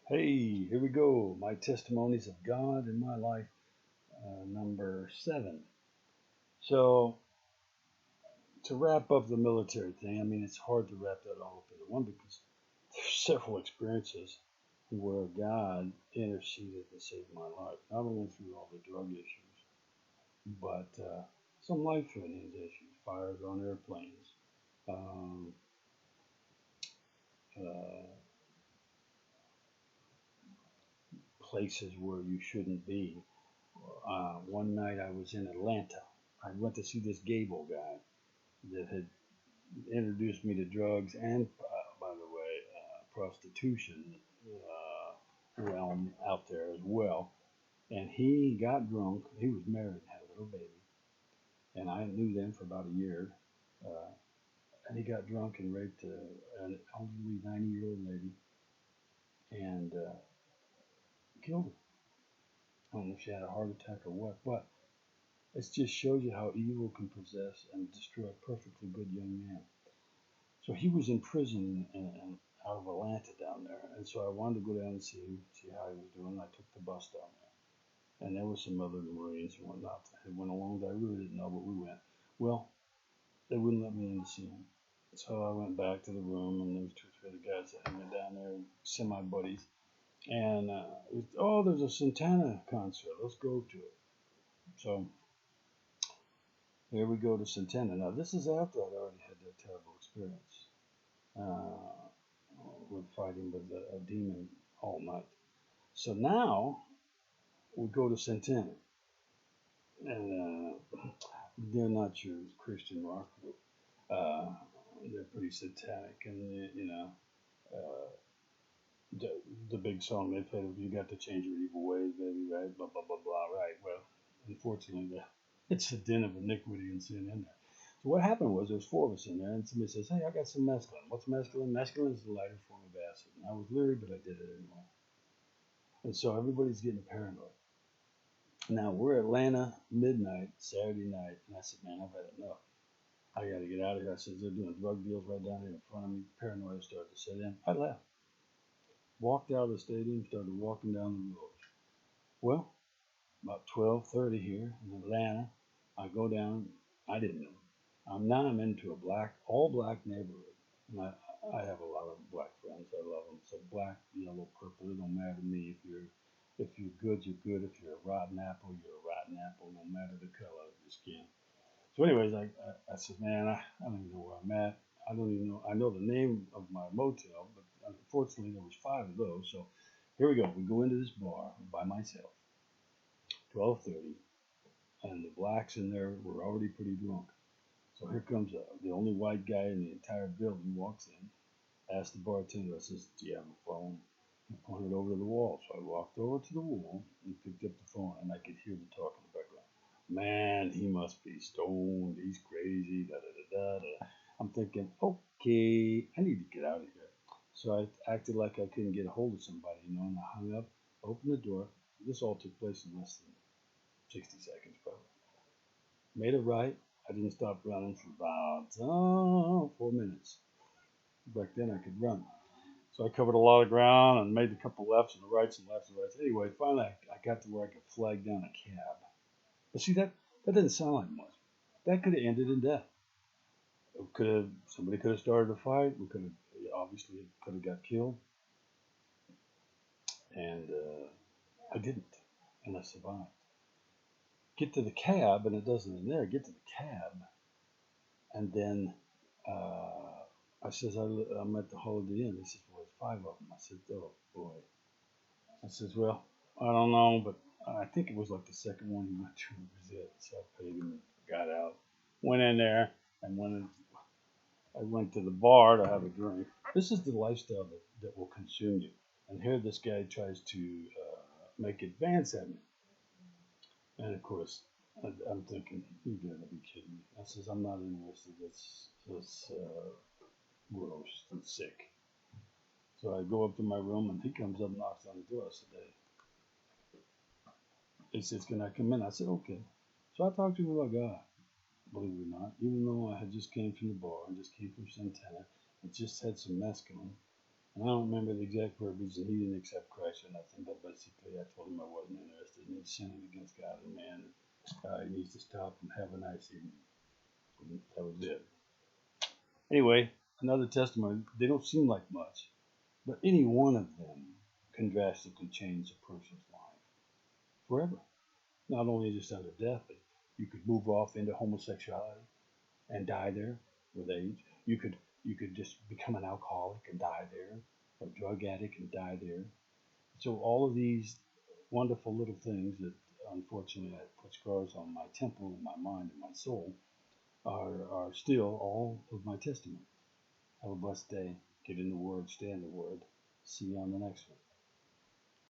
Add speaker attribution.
Speaker 1: Hey, here we go. My testimonies of God in my life, number 7. So, to wrap up the military thing, I mean, it's hard to wrap that all up into one because there's several experiences where God interceded to save my life. Not only through all the drug issues, but some life threatening issues, fires on airplanes, um, uh, places where you shouldn't be. One night I was in Atlanta. I went to see this Gable guy that had introduced me to drugs and, by the way, prostitution realm out there as well. And he got drunk. He was married, had a little baby, and I knew them for about a year. Uh, and he got drunk and raped an elderly 90-year-old lady and killed her. I don't know if she had a heart attack or what, but it just shows you how evil can possess and destroy a perfectly good young man. So he was in prison and out of Atlanta down there, and so I wanted to go down and see how he was doing. I took the bus down there, and there was some other Marines and whatnot that went along that I really didn't know, but we went. Well, they wouldn't let me in to see him, so I went back to the room, and there was two or three other guys that had been down there, semi buddies, and oh, there's a Santana concert. Let's go to it. So here we go to Santana. Now this is after I'd already had that terrible experience. Uh, with fighting with a demon all night. So now we go to Santana, and they're not your Christian rock group. Uh, they're pretty satanic, and uh, the, the big song they played was "You Got to Change Your Evil Ways, Baby," right? Blah blah blah blah. Right. Well, unfortunately, it's a den of iniquity and sin in there. So what happened was there was four of us in there, and somebody says, "Hey, I got some mescaline." What's mescaline? Mescaline is the lighter form of acid. And I was leery, but I did it anyway. And so everybody's getting paranoid. Now we're Atlanta, midnight, Saturday night, and I said, "Man, I've had enough. I got to get out of here." I said, "They're doing drug deals right down here in front of me." Paranoia started to set in. I left, walked out of the stadium, started walking down the road. Well, about 12:30 here in Atlanta, I go down. I didn't know. Now I'm into a all black neighborhood, and I have a lot of black friends. I love them. So black, yellow, purple, it don't matter to me. If you're good, you're good. If you're a rotten apple, you're a rotten apple. No matter the color of your skin. So, anyways, I said, man, I don't even know where I'm at. I don't even know. I know the name of my motel, but unfortunately there was five of those. So here we go. We go into this bar by myself, 12:30, and the blacks in there were already pretty drunk. So here comes the only white guy in the entire building walks in, asks the bartender, I says, "Do you have a phone?" He pointed over to the wall. So I walked over to the wall and picked up the phone, and I could hear them talking in the background. Man, he must be stoned. He's crazy. Da da da da da. I'm thinking, okay, I need to get out of here. So I acted like I couldn't get a hold of somebody, and I hung up, opened the door. This all took place in less than 60 seconds, probably. Made a right. I didn't stop running for about 4 minutes. Back then I could run. So I covered a lot of ground and made a couple lefts and rights and lefts and rights. Anyway, finally I got to where I could flag down a cab. But see that didn't sound like much. That could have ended in death. Could have Somebody could have started a fight. We could have obviously could have got killed, and I didn't, and I survived. Get to the cab, and it doesn't in there. Get to the cab, and then I says I'm at the Holiday Inn. He says, "Well, there's five of them." I said, "Oh boy." I says, "Well, I don't know, but I think it was like the second one he went to was it." So I paid him and got out, went in there, and I went to the bar to have a drink. This is the lifestyle that will consume you. And here this guy tries to make advance at me. And of course, I'm thinking, you gotta be kidding me. I says, "I'm not interested. That's gross and sick." So I go up to my room, and he comes up, knocks on the door. I said, "Hey," he says, "Can I come in?" I said, "Okay." So I talked to him about God, believe it or not, even though I had just came from the bar and just came from Santana, I just had some mescaline. And I don't remember the exact verbiage, and he didn't accept Christ or nothing, but basically I told him I wasn't interested in sinning against God and man. He needs to stop and have a nice evening. And that was it. Anyway, another testimony. They don't seem like much, but any one of them can drastically change a person's life forever. Not only just unto death, but you could move off into homosexuality and die there with age. You could just become an alcoholic and die there, or a drug addict and die there. So all of these wonderful little things that unfortunately I put scars on my temple and my mind and my soul are still all of my testimony. Have a blessed day. Get in the Word, stay in the Word. See you on the next one.